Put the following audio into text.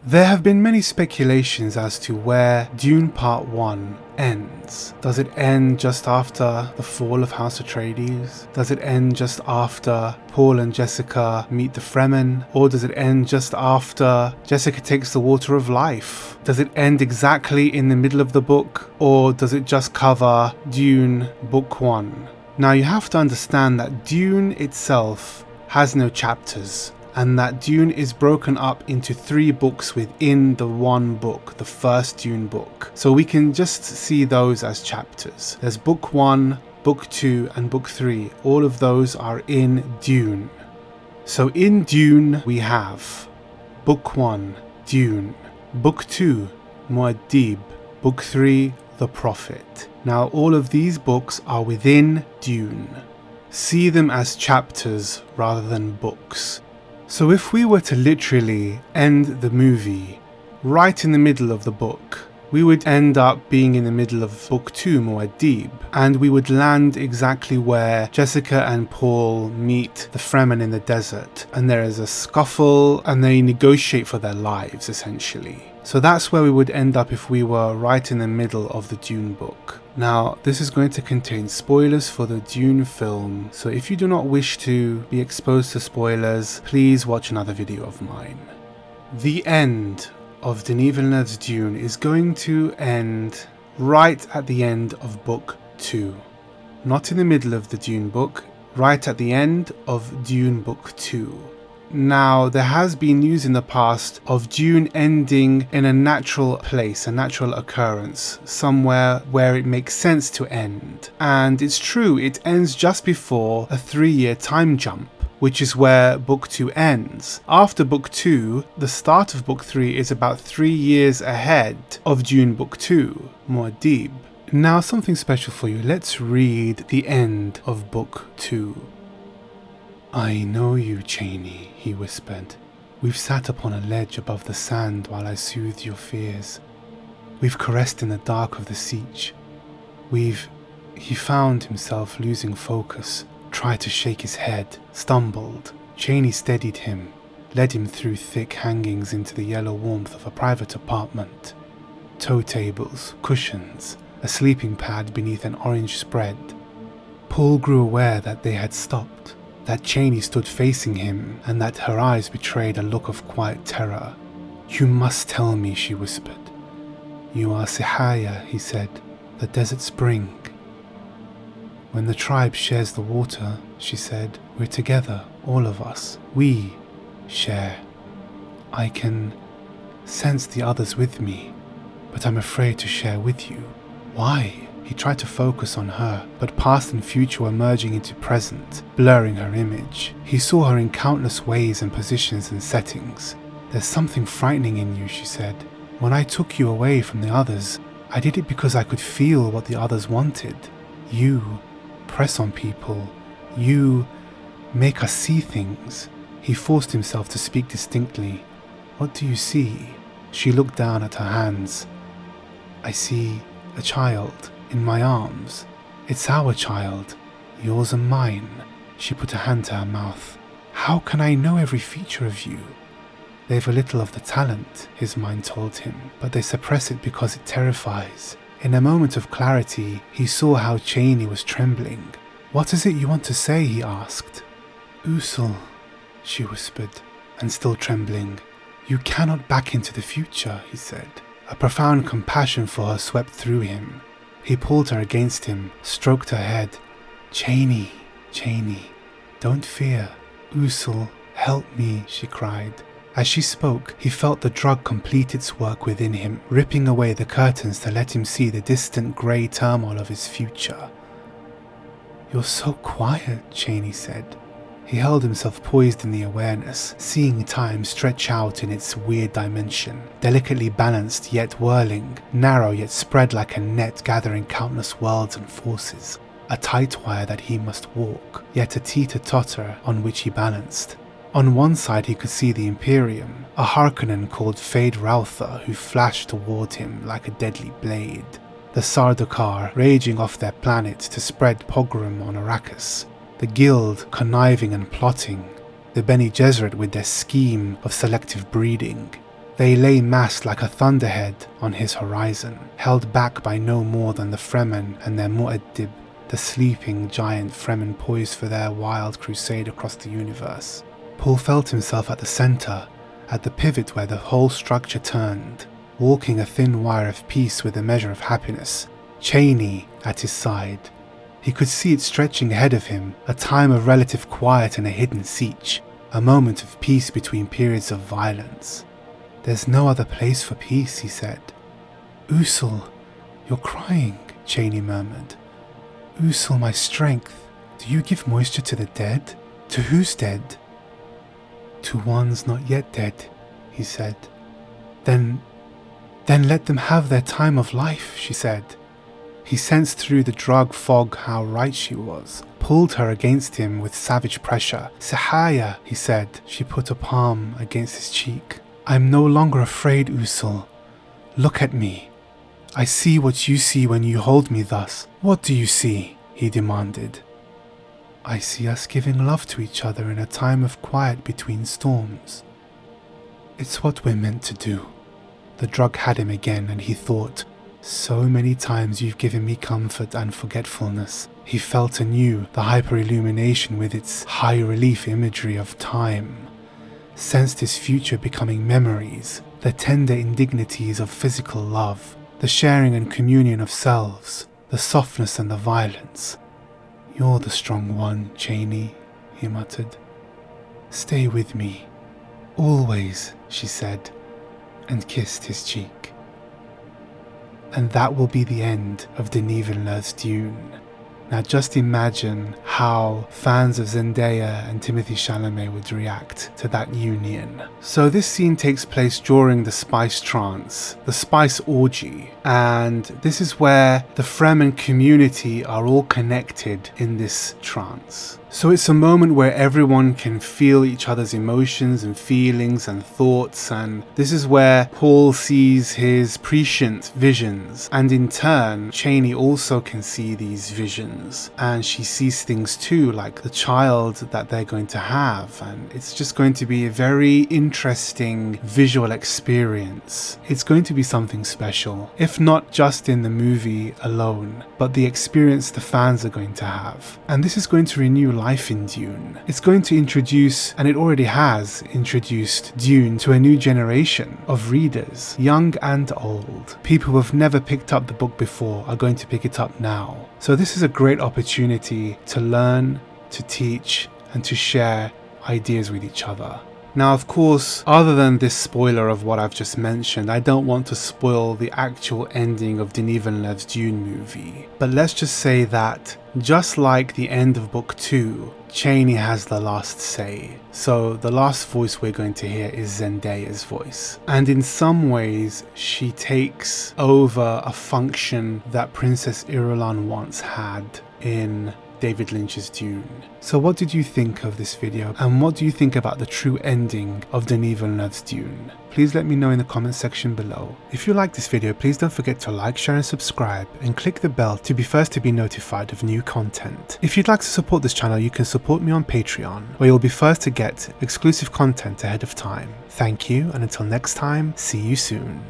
There have been many speculations as to where Dune Part 1 ends. Does it end just after the fall of House Atreides? Does it end just after Paul and Jessica meet the Fremen? Or does it end just after Jessica takes the Water of Life? Does it end exactly in the middle of the book? Or does it just cover Dune Book 1? Now you have to understand that Dune itself has no chapters, and that Dune is broken up into 3 books within the one book, the first Dune book. So we can just see those as chapters. There's book 1, book 2, and book 3. All of those are in Dune. So in Dune we have book 1, Dune, book 2, Muad'Dib, book 3, The Prophet. Now all of these books are within Dune. See them as chapters rather than books. So if we were to literally end the movie right in the middle of the book, we would end up being in the middle of book 2, Muad'Dib, and we would land exactly where Jessica and Paul meet the Fremen in the desert, and there is a scuffle and they negotiate for their lives essentially. So that's where we would end up if we were right in the middle of the Dune book. Now, this is going to contain spoilers for the Dune film, so if you do not wish to be exposed to spoilers, please watch another video of mine. The end of Denis Villeneuve's Dune is going to end right at the end of book 2. Not in the middle of the Dune book, right at the end of Dune book 2. Now, there has been news in the past of Dune ending in a natural place, a natural occurrence, somewhere where it makes sense to end. And it's true, it ends just before a 3-year time jump, which is where book 2 ends. After book 2, the start of book 3 is about 3 years ahead of Dune book 2, Muad'Dib. Now, something special for you. Let's read the end of book 2. "I know you, Cheney," he whispered. "We've sat upon a ledge above the sand while I soothed your fears. We've caressed in the dark of the siege. He found himself losing focus, tried to shake his head, stumbled. Cheney steadied him, led him through thick hangings into the yellow warmth of a private apartment. Toe tables, cushions, a sleeping pad beneath an orange spread. Paul grew aware that they had stopped, that Cheney stood facing him, and that her eyes betrayed a look of quiet terror. "You must tell me," she whispered. "You are Sihaya," he said, "the desert spring." "When the tribe shares the water," she said, "we're together, all of us. We share. I can sense the others with me, but I'm afraid to share with you." "Why?" He tried to focus on her, but past and future were merging into present, blurring her image. He saw her in countless ways and positions and settings. "There's something frightening in you," she said. "When I took you away from the others, I did it because I could feel what the others wanted. You press on people. You make us see things." He forced himself to speak distinctly. "What do you see?" She looked down at her hands. "I see a child in my arms. It's our child, yours and mine." She put a hand to her mouth. "How can I know every feature of you?" "They've a little of the talent," his mind told him, "but they suppress it because it terrifies." In a moment of clarity, he saw how Cheney was trembling. "What is it you want to say?" he asked. "Usul," she whispered, and still trembling. "You cannot back into the future," he said. A profound compassion for her swept through him. He pulled her against him, stroked her head. "Cheney, Cheney, don't fear. Usul, help me," she cried. As she spoke, he felt the drug complete its work within him, ripping away the curtains to let him see the distant grey turmoil of his future. "You're so quiet," Cheney said. He held himself poised in the awareness, seeing time stretch out in its weird dimension, delicately balanced yet whirling, narrow yet spread like a net gathering countless worlds and forces, a tight wire that he must walk, yet a teeter-totter on which he balanced. On one side he could see the Imperium, a Harkonnen called Fade Rautha who flashed toward him like a deadly blade. The Sardaukar raging off their planet to spread pogrom on Arrakis. The Guild conniving and plotting. The Bene Gesserit with their scheme of selective breeding. They lay massed like a thunderhead on his horizon, held back by no more than the Fremen and their Mu'addib, the sleeping giant Fremen poised for their wild crusade across the universe. Paul felt himself at the center, at the pivot where the whole structure turned, walking a thin wire of peace with a measure of happiness, Cheney at his side. He could see it stretching ahead of him, a time of relative quiet and a hidden siege, a moment of peace between periods of violence. "There's no other place for peace," he said. "Usul, you're crying," Cheney murmured. "Usul, my strength, do you give moisture to the dead? To who's dead?" "To ones not yet dead," he said. Then let them have their time of life," she said. He sensed through the drug fog how right she was, pulled her against him with savage pressure. "Sahaya," he said. She put a palm against his cheek. "I'm no longer afraid, Usul. Look at me. I see what you see when you hold me thus." "What do you see?" he demanded. "I see us giving love to each other in a time of quiet between storms. It's what we're meant to do." The drug had him again, and he thought, "So many times you've given me comfort and forgetfulness." He felt anew the hyper-illumination with its high-relief imagery of time, sensed his future becoming memories, the tender indignities of physical love, the sharing and communion of selves, the softness and the violence. "You're the strong one, Cheney," he muttered. "Stay with me. Always," she said, and kissed his cheek. And that will be the end of Denis Villeneuve's Dune. Now just imagine how fans of Zendaya and Timothee Chalamet would react to that union. So this scene takes place during the spice trance, the spice orgy, and this is where the Fremen community are all connected in this trance. So it's a moment where everyone can feel each other's emotions and feelings and thoughts, and this is where Paul sees his prescient visions, and in turn Cheney also can see these visions, and she sees things too, like the child that they're going to have, and it's just going to be a very interesting visual experience. It's going to be something special, if not just in the movie alone, but the experience the fans are going to have. And this is going to renew life in Dune. It's going to introduce, and it already has introduced, Dune to a new generation of readers, young and old. People who have never picked up the book before are going to pick it up now. So this is a great opportunity to learn, to teach, and to share ideas with each other. Now, of course, other than this spoiler of what I've just mentioned, I don't want to spoil the actual ending of Denis Villeneuve's Dune movie. But let's just say that, just like the end of Book 2, Cheney has the last say. So the last voice we're going to hear is Zendaya's voice. And in some ways, she takes over a function that Princess Irulan once had in David Lynch's Dune. So what did you think of this video, and what do you think about the true ending of Denis Villeneuve's Dune? Please let me know in the comment section below. If you like this video, please don't forget to like, share and subscribe, and click the bell to be first to be notified of new content. If you'd like to support this channel, you can support me on Patreon, where you'll be first to get exclusive content ahead of time. Thank you, and until next time, see you soon.